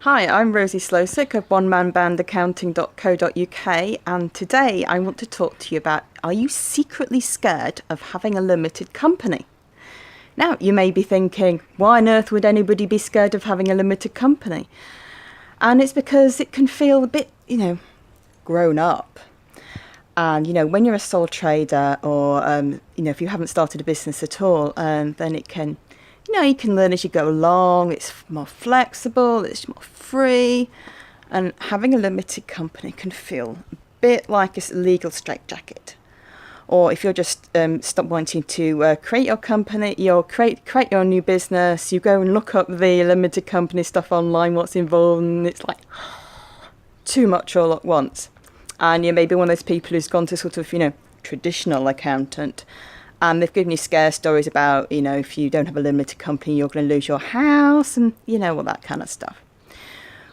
Hi, I'm Rosie Slosick of onemanbandaccounting.co.uk, and today I want to talk to you about, are you secretly scared of having a limited company? Now, you may be thinking, why on earth would anybody be scared of having a limited company? And it's because it can feel a bit, grown up. And, when you're a sole trader or, if you haven't started a business at all, then it can, you can learn as you go along. It's more flexible, it's more free. And having a limited company can feel a bit like a legal straitjacket. Or if you're just stop wanting to create your company, create your new business, you go and look up the limited company stuff online, what's involved, and it's like too much all at once. And you may be one of those people who's gone to sort of, traditional accountant, and they've given you scare stories about, if you don't have a limited company, you're going to lose your house and, all that kind of stuff.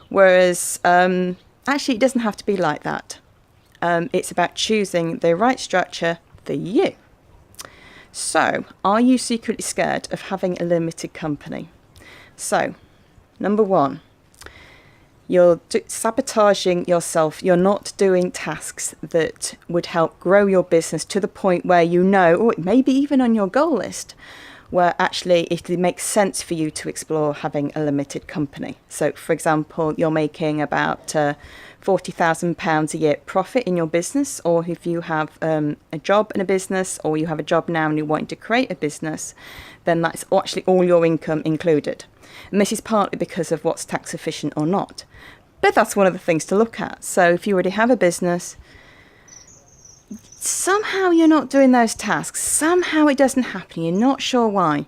Whereas, actually, it doesn't have to be like that. It's about choosing the right structure for you. So, are you secretly scared of having a limited company? So, number one, you're sabotaging yourself. You're not doing tasks that would help grow your business to the point where or maybe even on your goal list, where actually it makes sense for you to explore having a limited company. So, for example, you're making about £40,000 a year profit in your business, or if you have a job and a business, or you have a job now and you're wanting to create a business, then that's actually all your income included. And this is partly because of what's tax efficient or not. But that's one of the things to look at. So if you already have a business, somehow you're not doing those tasks, somehow it doesn't happen, you're not sure why.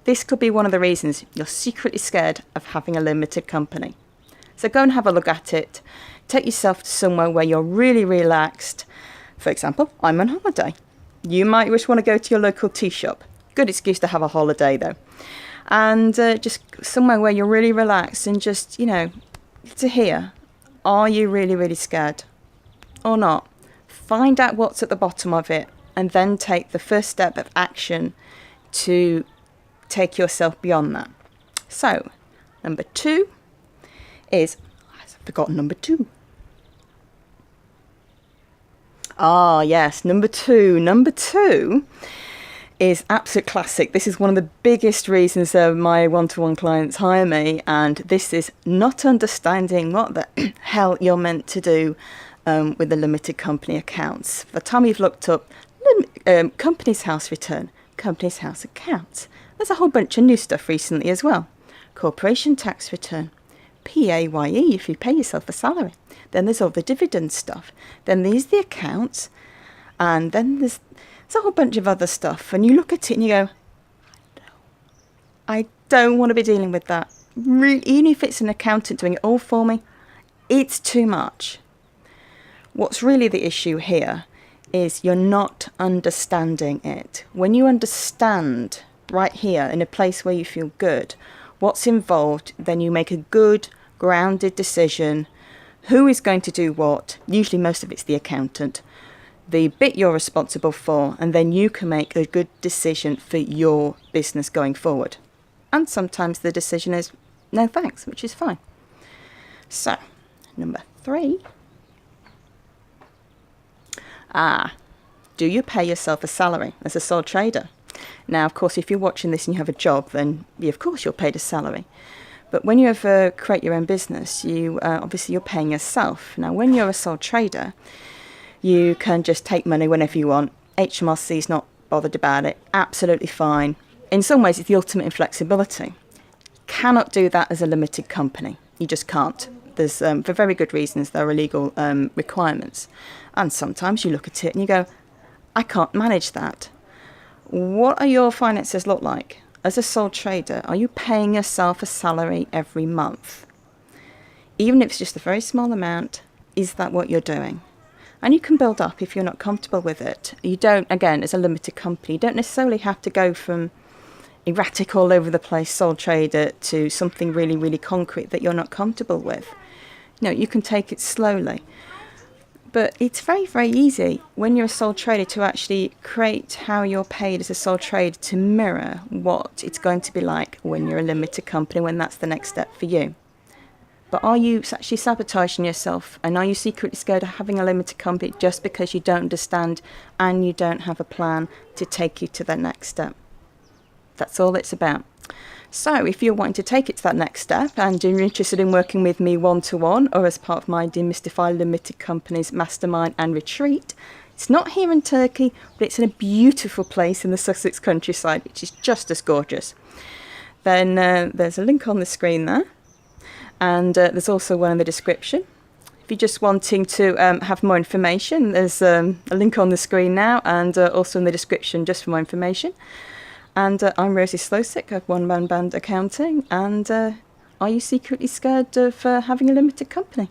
This could be one of the reasons you're secretly scared of having a limited company. So go and have a look at it. Take yourself to somewhere where you're really relaxed. For example, I'm on holiday. You might just want to go to your local tea shop. Good excuse to have a holiday though. And just somewhere where you're really relaxed and just, to hear, are you really, really scared or not? Find out what's at the bottom of it and then take the first step of action to take yourself beyond that. So, number two is, I've forgotten number two. Ah, yes, number two. Number two is absolute classic. This is one of the biggest reasons my one-to-one clients hire me, and this is not understanding what the hell you're meant to do with the limited company accounts. By the time you've looked up company's house return, company's house accounts, there's a whole bunch of new stuff recently as well. Corporation tax return, PAYE if you pay yourself a salary. Then there's all the dividend stuff. Then there's the accounts, and then there's a whole bunch of other stuff. And you look at it and you go, I don't want to be dealing with that. Really, even if it's an accountant doing it all for me, it's too much. What's really the issue here is you're not understanding it. When you understand right here in a place where you feel good what's involved, then you make a good, grounded decision. Who is going to do what? Usually most of it's the accountant. The bit you're responsible for, and then you can make a good decision for your business going forward. And sometimes the decision is no thanks, which is fine. So, number three. Do you pay yourself a salary as a sole trader? Now, of course, if you're watching this and you have a job, then of course you're paid a salary. But when you ever create your own business, obviously you're paying yourself. Now, when you're a sole trader, you can just take money whenever you want. HMRC's not bothered about it. Absolutely fine. In some ways, it's the ultimate in flexibility. Cannot do that as a limited company. You just can't. There's, for very good reasons, there are legal requirements. And sometimes you look at it and you go, I can't manage that. What are your finances look like? As a sole trader, are you paying yourself a salary every month? Even if it's just a very small amount, is that what you're doing? And you can build up if you're not comfortable with it. You don't, again, as a limited company, you don't necessarily have to go from erratic all over the place sole trader to something really, really concrete that you're not comfortable with. You can take it slowly. But it's very, very easy when you're a sole trader to actually create how you're paid as a sole trader to mirror what it's going to be like when you're a limited company, when that's the next step for you. But are you actually sabotaging yourself? And are you secretly scared of having a limited company just because you don't understand and you don't have a plan to take you to the next step? That's all it's about. So if you're wanting to take it to that next step and you're interested in working with me one-to-one or as part of my Demystify Limited Companies Mastermind and Retreat, it's not here in Turkey, but it's in a beautiful place in the Sussex countryside, which is just as gorgeous. Then there's a link on the screen there. And there's also one in the description. If you're just wanting to have more information, there's a link on the screen now and also in the description just for more information. And I'm Rosie Slosick of One Man Band Accounting. And are you secretly scared of having a limited company?